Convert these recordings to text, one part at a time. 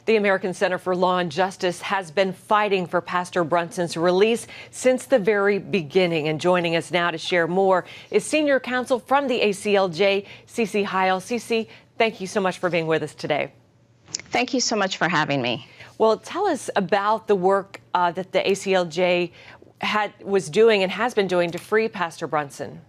The American Center for Law and Justice has been fighting for Pastor Brunson's release since the very beginning. And joining us now to share more is Senior Counsel from the ACLJ, Cece Heil. Cece, thank you so much for being with us today. Thank you so much for having me. Well, tell us about the work that the ACLJ was doing and has been doing to free Pastor Brunson.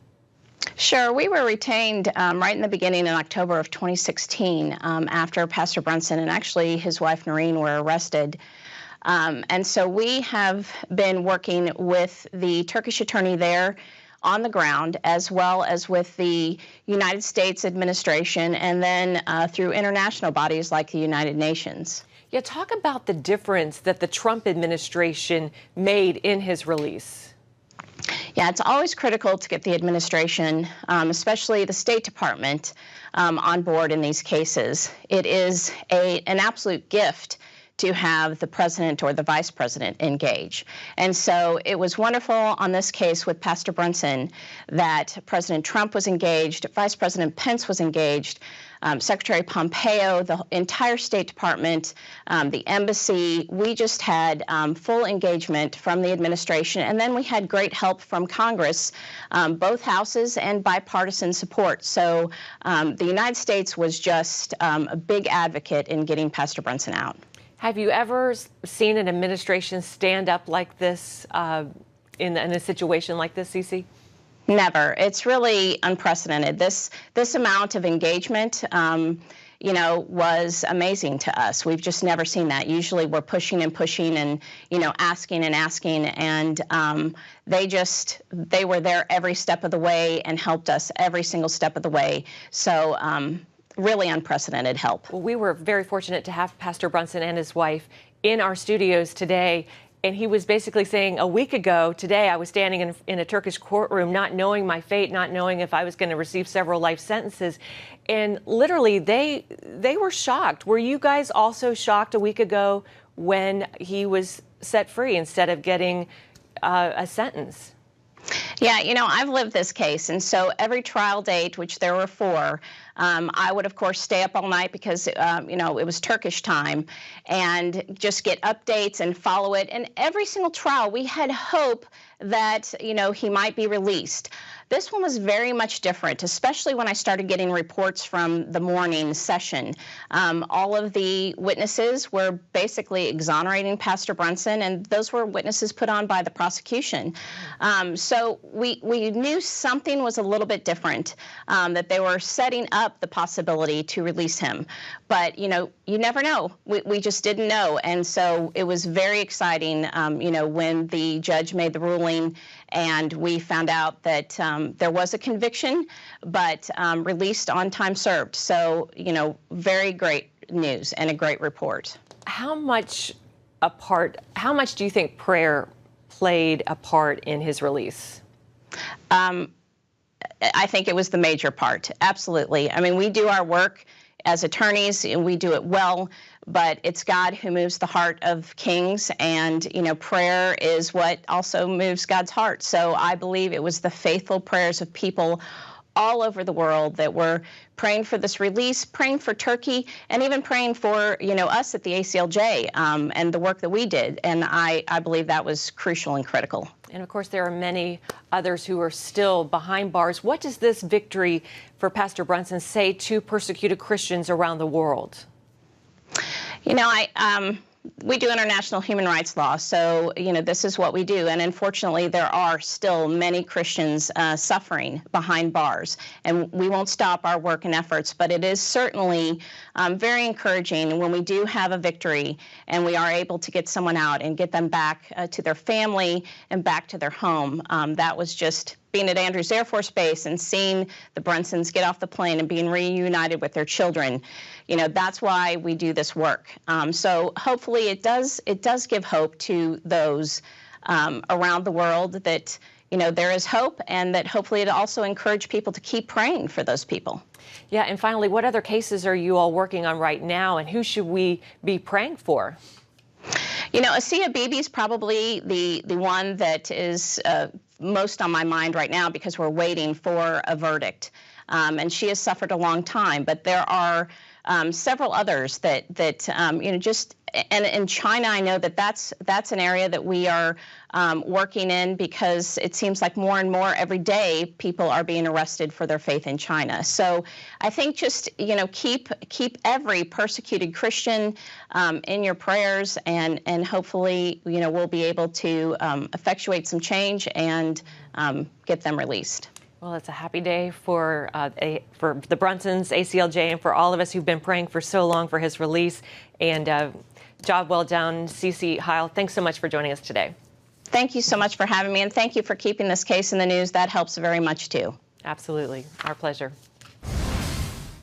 Sure. We were retained right in the beginning in October of 2016 after Pastor Brunson and actually his wife Noreen were arrested. And so we have been working with the Turkish attorney there on the ground, as well as with the United States administration, and then through international bodies like the United Nations. Yeah, talk about the difference that the Trump administration made in his release. Yeah, it's always critical to get the administration, especially the State Department, on board in these cases. It is an absolute gift to have the president or the vice president engage. And so it was wonderful on this case with Pastor Brunson that President Trump was engaged, Vice President Pence was engaged, Secretary Pompeo, the entire State Department, the embassy. We just had full engagement from the administration, and then we had great help from Congress, both houses, and bipartisan support. So the United States was just a big advocate in getting Pastor Brunson out. Have you ever seen an administration stand up like this in a situation like this, Cece? Never. It's really unprecedented. This amount of engagement, was amazing to us. We've just never seen that. Usually we're pushing and pushing and, asking and asking. And they were there every step of the way and helped us every single step of the way. So really unprecedented help. Well, we were very fortunate to have Pastor Brunson and his wife in our studios today. And he was basically saying a week ago today, I was standing in a Turkish courtroom, not knowing my fate, not knowing if I was going to receive several life sentences. And literally, they were shocked. Were you guys also shocked a week ago when he was set free instead of getting a sentence? Yeah, I've lived this case, and so every trial date, which there were 4, I would, of course, stay up all night because, it was Turkish time, and just get updates and follow it. And every single trial, we had hope that, he might be released. This one was very much different, especially when I started getting reports from the morning session. All of the witnesses were basically exonerating Pastor Brunson, and those were witnesses put on by the prosecution. So we knew something was a little bit different, that they were setting up the possibility to release him. But, you never know. We just didn't know. And so it was very exciting, when the judge made the ruling and we found out that there was a conviction, but released on time served. So, very great news and a great report. How much do you think prayer played a part in his release? I think it was the major part. Absolutely. I mean, we do our work as attorneys, and we do it well, but it's God who moves the heart of kings, and, prayer is what also moves God's heart. So I believe it was the faithful prayers of people all over the world that were praying for this release, praying for Turkey, and even praying for, us at the ACLJ and the work that we did. And I believe that was crucial and critical. And of course, there are many others who are still behind bars. What does this victory for Pastor Brunson say to persecuted Christians around the world? We do international human rights law, so, this is what we do. And unfortunately, there are still many Christians suffering behind bars. And we won't stop our work and efforts, but it is certainly very encouraging when we do have a victory and we are able to get someone out and get them back to their family and back to their home. That was just being at Andrews Air Force Base and seeing the Brunsons get off the plane and being reunited with their children. That's why we do this work. So hopefully it does give hope to those around the world that, there is hope, and that hopefully it also encourage people to keep praying for those people. Yeah, and finally, what other cases are you all working on right now, and who should we be praying for? Asia Bibi is probably the one that is most on my mind right now because we're waiting for a verdict. And she has suffered a long time, but there are several others that just, and in China, I know that's an area that we are working in, because it seems like more and more every day people are being arrested for their faith in China. So I think just, keep every persecuted Christian in your prayers, and hopefully, we'll be able to effectuate some change and get them released. Well, it's a happy day for the Brunsons, ACLJ, and for all of us who've been praying for so long for his release. And job well done, Cece Heil. Thanks so much for joining us today. Thank you so much for having me, and thank you for keeping this case in the news. That helps very much, too. Absolutely. Our pleasure.